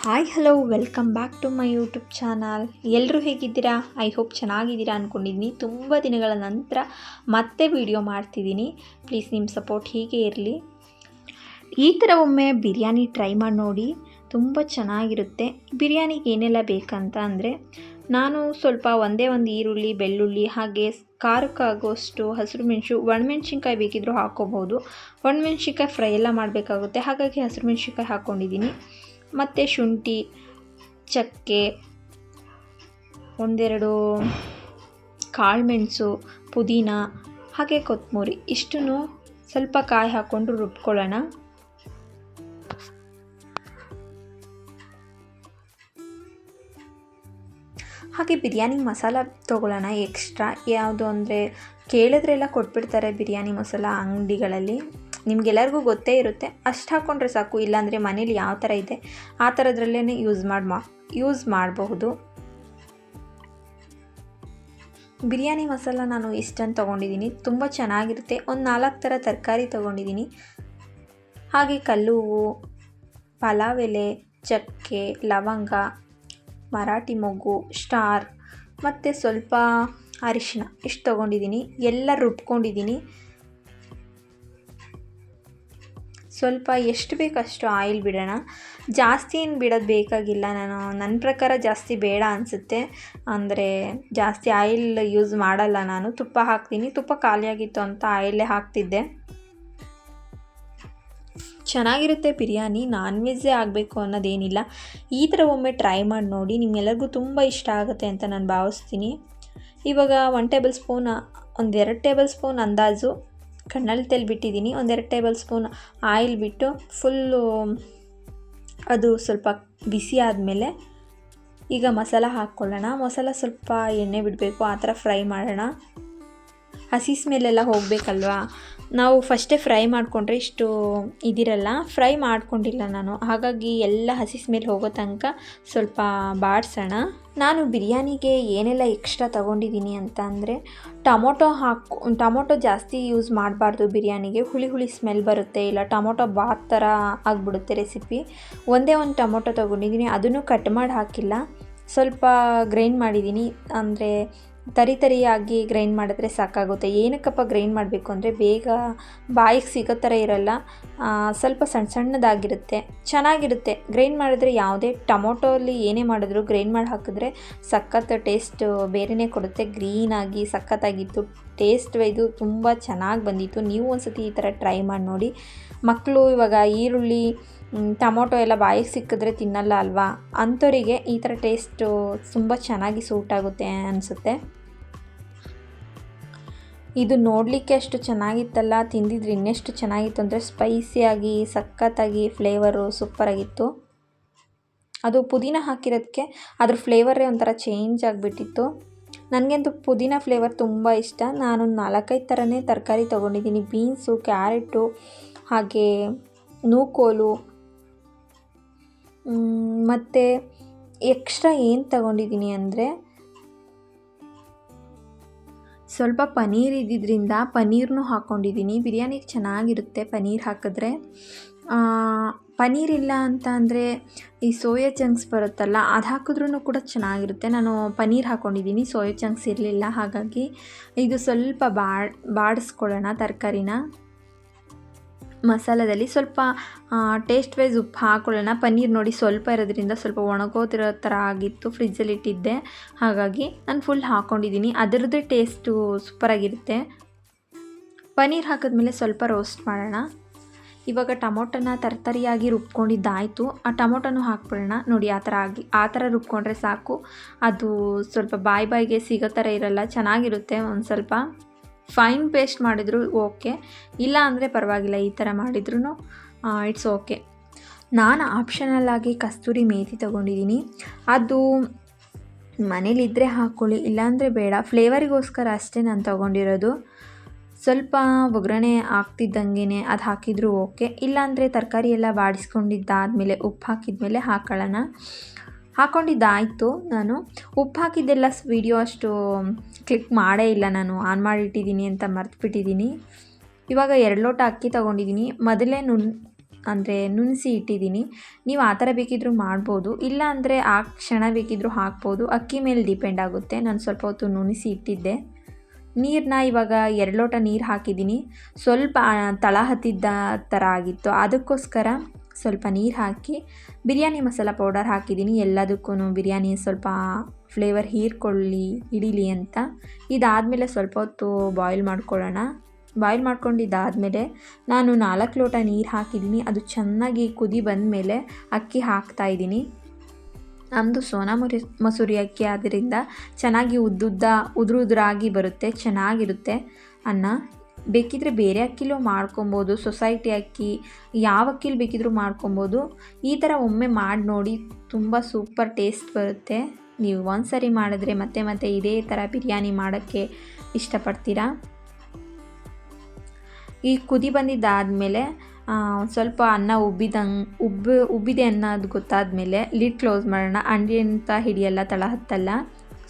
Hi hello welcome back to my YouTube channel. ಎಲ್ಲರೂ ಹೇಗಿದ್ದೀರಾ? I hope ಚೆನ್ನಾಗಿದ್ದೀರಾ ಅಂದ್ಕೊಂಡಿದ್ದೀನಿ. ತುಂಬ ದಿನಗಳ ನಂತರ ಮತ್ತೆ ವಿಡಿಯೋ ಮಾಡ್ತಿದ್ದೀನಿ. ಪ್ಲೀಸ್ ನಿಮ್ಮ ಸಪೋರ್ಟ್ ಹೀಗೆ ಇರಲಿ. ಈ ಥರ ಒಮ್ಮೆ ಬಿರಿಯಾನಿ ಟ್ರೈ ಮಾಡಿ ನೋಡಿ, ತುಂಬ ಚೆನ್ನಾಗಿರುತ್ತೆ. ಬಿರಿಯಾನಿಗೆ ಏನೆಲ್ಲ ಬೇಕಂತ ಅಂದರೆ, ನಾನು ಸ್ವಲ್ಪ ಒಂದೇ ಒಂದು ಈರುಳ್ಳಿ, ಬೆಳ್ಳುಳ್ಳಿ, ಹಾಗೆ ಖಾರಕ್ಕಾಗೋಷ್ಟು ಹಸಿರು ಮೆಣಸು, ಒಣಮೆಣ್ಸಿನ್ಕಾಯಿ ಬೇಕಿದ್ದರೂ ಹಾಕ್ಕೋಬೋದು. ಒಣಮೆಣ್ಸಿನ್ಕಾಯಿ ಫ್ರೈ ಎಲ್ಲ ಮಾಡಬೇಕಾಗುತ್ತೆ, ಹಾಗಾಗಿ ಹಸಿರು ಮೆಣಸಿನ್ಕಾಯಿ ಹಾಕ್ಕೊಂಡಿದ್ದೀನಿ. ಮತ್ತು ಶುಂಠಿ, ಚಕ್ಕೆ, ಒಂದೆರಡು ಕಾಳುಮೆಣಸು, ಪುದೀನ, ಹಾಗೆ ಕೊತ್ತಂಬರಿ ಇಷ್ಟನ್ನು ಸ್ವಲ್ಪ ಕಾಯಿ ಹಾಕ್ಕೊಂಡು ರುಬ್ಕೊಳ್ಳೋಣ. ಹಾಗೆ ಬಿರಿಯಾನಿ ಮಸಾಲ ತೊಗೊಳ್ಳೋಣ ಎಕ್ಸ್ಟ್ರಾ. ಯಾವುದು ಅಂದರೆ ಕೇಳಿದ್ರೆಲ್ಲ ಕೊಟ್ಬಿಡ್ತಾರೆ ಬಿರಿಯಾನಿ ಮಸಾಲ ಅಂಗಡಿಗಳಲ್ಲಿ, ನಿಮಗೆಲ್ಲರಿಗೂ ಗೊತ್ತೇ ಇರುತ್ತೆ. ಅಷ್ಟು ಹಾಕ್ಕೊಂಡ್ರೆ ಸಾಕು. ಇಲ್ಲಾಂದರೆ ಮನೇಲಿ ಯಾವ ಥರ ಇದೆ ಆ ಥರದ್ರಲ್ಲೇ ಯೂಸ್ ಮಾಡಬಹುದು. ಬಿರಿಯಾನಿ ಮಸಾಲ ನಾನು ಇಷ್ಟನ್ನು ತೊಗೊಂಡಿದ್ದೀನಿ, ತುಂಬ ಚೆನ್ನಾಗಿರುತ್ತೆ. ಒಂದು 4 ಥರ ತರಕಾರಿ ತೊಗೊಂಡಿದ್ದೀನಿ. ಹಾಗೆ ಕಲ್ಲು ಹೂವು, ಪಲಾವ್ ಎಲೆ, ಚಕ್ಕೆ, ಲವಂಗ, ಮರಾಠಿ ಮೊಗ್ಗು, ಸ್ಟಾರ್ ಮತ್ತು ಸ್ವಲ್ಪ ಅರಿಶಿನ ಇಷ್ಟು ತೊಗೊಂಡಿದ್ದೀನಿ. ಎಲ್ಲ ರುಬ್ಕೊಂಡಿದ್ದೀನಿ. ಸ್ವಲ್ಪ ಎಷ್ಟು ಬೇಕಷ್ಟು ಆಯಿಲ್ ಬಿಡೋಣ. ಜಾಸ್ತಿ ಏನು ಬಿಡೋದು ಬೇಕಾಗಿಲ್ಲ. ನನ್ನ ಪ್ರಕಾರ ಜಾಸ್ತಿ ಬೇಡ ಅನಿಸುತ್ತೆ. ಅಂದರೆ ಜಾಸ್ತಿ ಆಯಿಲ್ ಯೂಸ್ ಮಾಡಲ್ಲ ನಾನು. ತುಪ್ಪ ಹಾಕ್ತೀನಿ. ತುಪ್ಪ ಖಾಲಿಯಾಗಿತ್ತು ಅಂತ ಆಯಿಲೇ ಹಾಕ್ತಿದ್ದೆ. ಚೆನ್ನಾಗಿರುತ್ತೆ ಬಿರಿಯಾನಿ. ನಾನ್ ವೆಜ್ಜೇ ಆಗಬೇಕು ಅನ್ನೋದೇನಿಲ್ಲ. ಈ ಥರ ಒಮ್ಮೆ ಟ್ರೈ ಮಾಡಿ ನೋಡಿ, ನಿಮ್ಮೆಲ್ಲರಿಗೂ ತುಂಬ ಇಷ್ಟ ಆಗುತ್ತೆ ಅಂತ ನಾನು ಭಾವಿಸ್ತೀನಿ. ಇವಾಗ 1 ಟೇಬಲ್ ಸ್ಪೂನ್, 1-2 ಟೇಬಲ್ ಸ್ಪೂನ್ ಅಂದಾಜು ಕಣ್ಣಲ್ಲಿ ತೆಲ್ ಬಿಟ್ಟಿದ್ದೀನಿ. 1-2 ಟೇಬಲ್ ಸ್ಪೂನ್ ಆಯಿಲ್ ಬಿಟ್ಟು ಫುಲ್ಲು ಅದು ಸ್ವಲ್ಪ ಬಿಸಿ ಆದಮೇಲೆ ಈಗ ಮಸಾಲ ಹಾಕ್ಕೊಳ್ಳೋಣ. ಮಸಾಲ ಸ್ವಲ್ಪ ಎಣ್ಣೆ ಬಿಡಬೇಕು, ಆ ಥರ ಫ್ರೈ ಮಾಡೋಣ. ಹಸಿ ಸ್ಮೆಲ್ಲೆಲ್ಲ ಹೋಗಬೇಕಲ್ವಾ. ನಾವು ಫಸ್ಟೇ ಫ್ರೈ ಮಾಡಿಕೊಂಡ್ರೆ ಇಷ್ಟು ಇದಿರಲ್ಲ. ಫ್ರೈ ಮಾಡ್ಕೊಂಡಿಲ್ಲ ನಾನು, ಹಾಗಾಗಿ ಎಲ್ಲ ಹಸಿ ಸ್ಮೆಲ್ ಹೋಗೋ ತನಕ ಸ್ವಲ್ಪ ಬಾಡಿಸೋಣ. ನಾನು ಬಿರಿಯಾನಿಗೆ ಏನೆಲ್ಲ ಎಕ್ಸ್ಟ್ರಾ ತೊಗೊಂಡಿದ್ದೀನಿ ಅಂತ ಅಂದರೆ, ಟೊಮೊಟೊ ಜಾಸ್ತಿ ಯೂಸ್ ಮಾಡಬಾರ್ದು ಬಿರಿಯಾನಿಗೆ. ಹುಳಿ ಸ್ಮೆಲ್ ಬರುತ್ತೆ, ಇಲ್ಲ ಟೊಮೊಟೊ ಬಾತ್ ಥರ ಆಗಿಬಿಡುತ್ತೆ ರೆಸಿಪಿ. ಒಂದೇ ಒಂದು ಟೊಮೊಟೊ ತೊಗೊಂಡಿದ್ದೀನಿ, ಅದನ್ನು ಕಟ್ ಮಾಡಿ ಹಾಕಿಲ್ಲ. ಸ್ವಲ್ಪ ಗ್ರೈಂಡ್ ಮಾಡಿದ್ದೀನಿ. ಅಂದರೆ ತರಿಯಾಗಿ ಗ್ರೈಂಡ್ ಮಾಡಿದ್ರೆ ಸಾಕಾಗುತ್ತೆ. ಏನಕ್ಕಪ್ಪ ಗ್ರೈಂಡ್ ಮಾಡಬೇಕು ಅಂದರೆ, ಬೇಗ ಬಾಯಿಗೆ ಸಿಗೋ ಥರ ಇರಲ್ಲ, ಸ್ವಲ್ಪ ಸಣ್ಣದಾಗಿರುತ್ತೆ, ಚೆನ್ನಾಗಿರುತ್ತೆ. ಗ್ರೈಂಡ್ ಮಾಡಿದ್ರೆ ಯಾವುದೇ ಟೊಮೊಟೊಲ್ಲಿ ಏನೇ ಮಾಡಿದ್ರು ಗ್ರೈಂಡ್ ಮಾಡಿ ಹಾಕಿದ್ರೆ ಸಖತ್ ಟೇಸ್ಟ್ ಬೇರೆಯೇ ಕೊಡುತ್ತೆ. ಗ್ರೀನಾಗಿ ಸಖತ್ತಾಗಿತ್ತು ಟೇಸ್ಟ್. ಇದು ತುಂಬ ಚೆನ್ನಾಗಿ ಬಂದಿತ್ತು. ನೀವು ಒಂದ್ಸತಿ ಈ ಥರ ಟ್ರೈ ಮಾಡಿ ನೋಡಿ. ಮಕ್ಕಳು ಇವಾಗ ಈರುಳ್ಳಿ, ಟೊಮೊಟೊ ಎಲ್ಲ ಬಾಯಿಗೆ ಸಿಕ್ಕಿದ್ರೆ ತಿನ್ನಲ್ಲ ಅಲ್ವಾ, ಅಂಥವರಿಗೆ ಈ ಥರ ಟೇಸ್ಟು ತುಂಬ ಚೆನ್ನಾಗಿ ಸೂಟ್ ಆಗುತ್ತೆ ಅನಿಸುತ್ತೆ. ಇದು ನೋಡಲಿಕ್ಕೆ ಅಷ್ಟು ಚೆನ್ನಾಗಿತ್ತಲ್ಲ, ತಿಂದಿದ್ರೆ ಇನ್ನೆಷ್ಟು ಚೆನ್ನಾಗಿತ್ತು ಅಂದರೆ, ಸ್ಪೈಸಿಯಾಗಿ ಸಖತ್ತಾಗಿ ಫ್ಲೇವರು ಸೂಪರಾಗಿತ್ತು. ಅದು ಪುದೀನ ಹಾಕಿರೋದಕ್ಕೆ ಅದ್ರ ಫ್ಲೇವರೇ ಒಂಥರ ಚೇಂಜ್ ಆಗಿಬಿಟ್ಟಿತ್ತು. ನನಗಂತೂ ಪುದೀನ ಫ್ಲೇವರ್ ತುಂಬ ಇಷ್ಟ. ನಾನು 4-5 ಥರನೇ ತರಕಾರಿ ತೊಗೊಂಡಿದ್ದೀನಿ. ಬೀನ್ಸು, ಕ್ಯಾರೆಟು, ಹಾಗೆ ನೂಕೋಲು, ಮತ್ತು ಎಕ್ಸ್ಟ್ರಾ ಏನು ತಗೊಂಡಿದ್ದೀನಿ ಅಂದರೆ, ಸ್ವಲ್ಪ ಪನ್ನೀರ್ ಇದ್ದಿದ್ದರಿಂದ ಪನ್ನೀರ್ನೂ ಹಾಕ್ಕೊಂಡಿದ್ದೀನಿ. ಬಿರಿಯಾನಿಗೆ ಚೆನ್ನಾಗಿರುತ್ತೆ ಪನ್ನೀರ್ ಹಾಕಿದ್ರೆ. ಪನ್ನೀರ್ ಇಲ್ಲ ಅಂತ ಅಂದರೆ ಈ ಸೋಯಾ ಚಂಕ್ಸ್ ಬರುತ್ತಲ್ಲ, ಅದು ಹಾಕಿದ್ರೂ ಕೂಡ ಚೆನ್ನಾಗಿರುತ್ತೆ. ನಾನು ಪನ್ನೀರ್ ಹಾಕ್ಕೊಂಡಿದ್ದೀನಿ, ಸೋಯಾ ಚಂಕ್ಸ್ ಇರಲಿಲ್ಲ. ಹಾಗಾಗಿ ಇದು ಸ್ವಲ್ಪ ಬಾಡಿಸ್ಕೊಳ್ಳೋಣ ತರಕಾರಿನ. ಮಸಾಲದಲ್ಲಿ ಸ್ವಲ್ಪ ಟೇಸ್ಟ್ ವೈಸ್ ಉಪ್ಪು ಹಾಕ್ಕೊಳ್ಳೋಣ. ಪನ್ನೀರ್ ನೋಡಿ ಸ್ವಲ್ಪ ಇರೋದ್ರಿಂದ ಸ್ವಲ್ಪ ಒಣಗೋದಿರೋ ಥರ ಆಗಿತ್ತು, ಫ್ರಿಜ್ಜಲ್ಲಿ ಇಟ್ಟಿದ್ದೆ, ಹಾಗಾಗಿ ನಾನು ಫುಲ್ ಹಾಕ್ಕೊಂಡಿದ್ದೀನಿ. ಅದರದ್ದೇ ಟೇಸ್ಟು ಸೂಪರಾಗಿರುತ್ತೆ. ಪನ್ನೀರ್ ಹಾಕಿದ್ಮೇಲೆ ಸ್ವಲ್ಪ ರೋಸ್ಟ್ ಮಾಡೋಣ. ಇವಾಗ ಟೊಮೊಟೊನ ತರಿಯಾಗಿ ರುಬ್ಕೊಂಡಿದ್ದಾಯಿತು. ಆ ಟೊಮೊಟೊನೂ ಹಾಕ್ಬಿಡೋಣ. ನೋಡಿ ಆ ಥರ ರುಬ್ಕೊಂಡ್ರೆ ಸಾಕು. ಅದು ಸ್ವಲ್ಪ ಬಾಯಿಗೆ ಸಿಗೋ ಥರ ಇರಲ್ಲ, ಚೆನ್ನಾಗಿರುತ್ತೆ. ಒಂದು ಸ್ವಲ್ಪ ಫೈನ್ ಪೇಸ್ಟ್ ಮಾಡಿದ್ರು ಓಕೆ, ಇಲ್ಲ ಅಂದರೆ ಪರವಾಗಿಲ್ಲ. ಈ ಥರ ಮಾಡಿದ್ರೂ ಇಟ್ಸ್ ಓಕೆ. ನಾನು ಆಪ್ಷನಲ್ಲಾಗಿ ಕಸ್ತೂರಿ ಮೇಥಿ ತೊಗೊಂಡಿದ್ದೀನಿ. ಅದು ಮನೇಲಿದ್ದರೆ ಹಾಕ್ಕೊಳ್ಳಿ, ಇಲ್ಲಾಂದರೆ ಬೇಡ. ಫ್ಲೇವರಿಗೋಸ್ಕರ ಅಷ್ಟೇ ನಾನು ತೊಗೊಂಡಿರೋದು. ಸ್ವಲ್ಪ ಒಗ್ಗರಣೆ ಆಗ್ತಿದ್ದಂಗೆ ಅದು ಹಾಕಿದರೂ ಓಕೆ, ಇಲ್ಲಾಂದರೆ ತರಕಾರಿ ಎಲ್ಲ ಬಾಡಿಸ್ಕೊಂಡಿದ್ದಾದಮೇಲೆ ಉಪ್ಪು ಹಾಕಿದ್ಮೇಲೆ ಹಾಕ್ಕೊಂಡಿದ್ದಾಯಿತು. ನಾನು ಉಪ್ಪು ಹಾಕಿದ್ದೆಲ್ಲ ವಿಡಿಯೋ ಅಷ್ಟು ಕ್ಲಿಕ್ ಮಾಡೇ ಇಲ್ಲ, ನಾನು ಆನ್ ಮಾಡಿಟ್ಟಿದ್ದೀನಿ ಅಂತ ಮರ್ತುಬಿಟ್ಟಿದ್ದೀನಿ. ಇವಾಗ 2 ಲೋಟ ಅಕ್ಕಿ ತೊಗೊಂಡಿದ್ದೀನಿ. ಮೊದಲೇ ಅಂದರೆ ನುಣಿಸಿ ಇಟ್ಟಿದ್ದೀನಿ. ನೀವು ಆ ಥರ ಬೇಕಿದ್ದರೂ ಮಾಡ್ಬೋದು, ಇಲ್ಲ ಅಂದರೆ ಆ ಕ್ಷಣ ಬೇಕಿದ್ದರೂ ಹಾಕ್ಬೋದು. ಅಕ್ಕಿ ಮೇಲೆ ಡಿಪೆಂಡ್ ಆಗುತ್ತೆ. ನಾನು ಸ್ವಲ್ಪ ಹೊತ್ತು ನುಣಿಸಿ ಇಟ್ಟಿದ್ದೆ. ನೀರನ್ನ ಇವಾಗ 2 ಲೋಟ ನೀರು ಹಾಕಿದ್ದೀನಿ. ಸ್ವಲ್ಪ ತಳ ಹತ್ತಿದ್ದ ಥರ ಆಗಿತ್ತು, ಅದಕ್ಕೋಸ್ಕರ ಸ್ವಲ್ಪ ನೀರು ಹಾಕಿ ಬಿರಿಯಾನಿ ಮಸಾಲ ಪೌಡರ್ ಹಾಕಿದ್ದೀನಿ. ಎಲ್ಲದಕ್ಕೂ ಬಿರಿಯಾನಿ ಸ್ವಲ್ಪ ಫ್ಲೇವರ್ ಹಿಡೀಲಿ ಅಂತ. ಇದಾದಮೇಲೆ ಸ್ವಲ್ಪ ಹೊತ್ತು ಬಾಯ್ಲ್ ಮಾಡ್ಕೊಳ್ಳೋಣ. ಬಾಯ್ಲ್ ಮಾಡ್ಕೊಂಡಿದ್ದಾದಮೇಲೆ ನಾನು 4 ಲೋಟ ನೀರು ಹಾಕಿದ್ದೀನಿ. ಅದು ಚೆನ್ನಾಗಿ ಕುದಿ ಬಂದಮೇಲೆ ಅಕ್ಕಿ ಹಾಕ್ತಾಯಿದ್ದೀನಿ. ನಮ್ಮದು ಸೋನಾ ಮಸೂರಿ ಅಕ್ಕಿ ಆದ್ದರಿಂದ ಚೆನ್ನಾಗಿ ಉದುರಾಗಿ ಬರುತ್ತೆ, ಚೆನ್ನಾಗಿರುತ್ತೆ ಅನ್ನ. ಬೇಕಿದ್ದರೆ ಬೇರೆ ಅಕ್ಕಿಲೂ ಮಾಡ್ಕೊಬೋದು, ಸೊಸೈಟಿ ಅಕ್ಕಿ, ಯಾವ ಅಕ್ಕಿಲಿ ಬೇಕಿದ್ದರೂ ಮಾಡ್ಕೊಬೋದು. ಈ ಥರ ಒಮ್ಮೆ ಮಾಡಿ ನೋಡಿ, ತುಂಬ ಸೂಪರ್ ಟೇಸ್ಟ್ ಬರುತ್ತೆ. ನೀವು ಒಂದು ಸರಿ ಮಾಡಿದ್ರೆ ಮತ್ತೆ ಮತ್ತೆ ಇದೇ ಥರ ಬಿರಿಯಾನಿ ಮಾಡೋಕ್ಕೆ ಇಷ್ಟಪಡ್ತೀರಾ. ಈ ಕುದಿ ಬಂದಿದ್ದಾದಮೇಲೆ ಸ್ವಲ್ಪ ಅನ್ನ ಉಬ್ಬಿದೆ ಅನ್ನೋದು ಗೊತ್ತಾದಮೇಲೆ ಲಿಡ್ ಕ್ಲೋಸ್ ಮಾಡೋಣ. ಅಂಡಿ ಅಂತ ಹಿಡಿಯಲ್ಲ, ತಳ ಹತ್ತಲ್ಲ.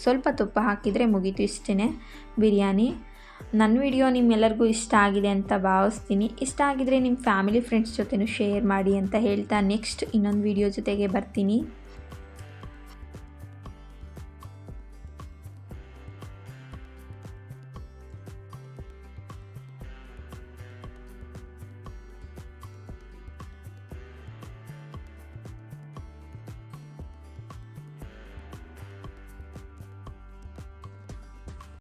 ಸ್ವಲ್ಪ ತುಪ್ಪ ಹಾಕಿದರೆ ಮುಗೀತು, ಇಷ್ಟೇ ಬಿರಿಯಾನಿ. ನನ್ನ ವಿಡಿಯೋ ನಿಮ್ಮೆಲ್ಲರಿಗೂ ಇಷ್ಟ ಆಗಿದೆ ಅಂತ ಭಾವಿಸ್ತೀನಿ. ಇಷ್ಟ ಆಗಿದರೆ ನಿಮ್ಮ ಫ್ಯಾಮಿಲಿ ಫ್ರೆಂಡ್ಸ್ ಜೊತೆನೂ ಶೇರ್ ಮಾಡಿ ಅಂತ ಹೇಳ್ತಾ ನೆಕ್ಸ್ಟ್ ಇನ್ನೊಂದು ವಿಡಿಯೋ ಜೊತೆಗೆ ಬರ್ತೀನಿ.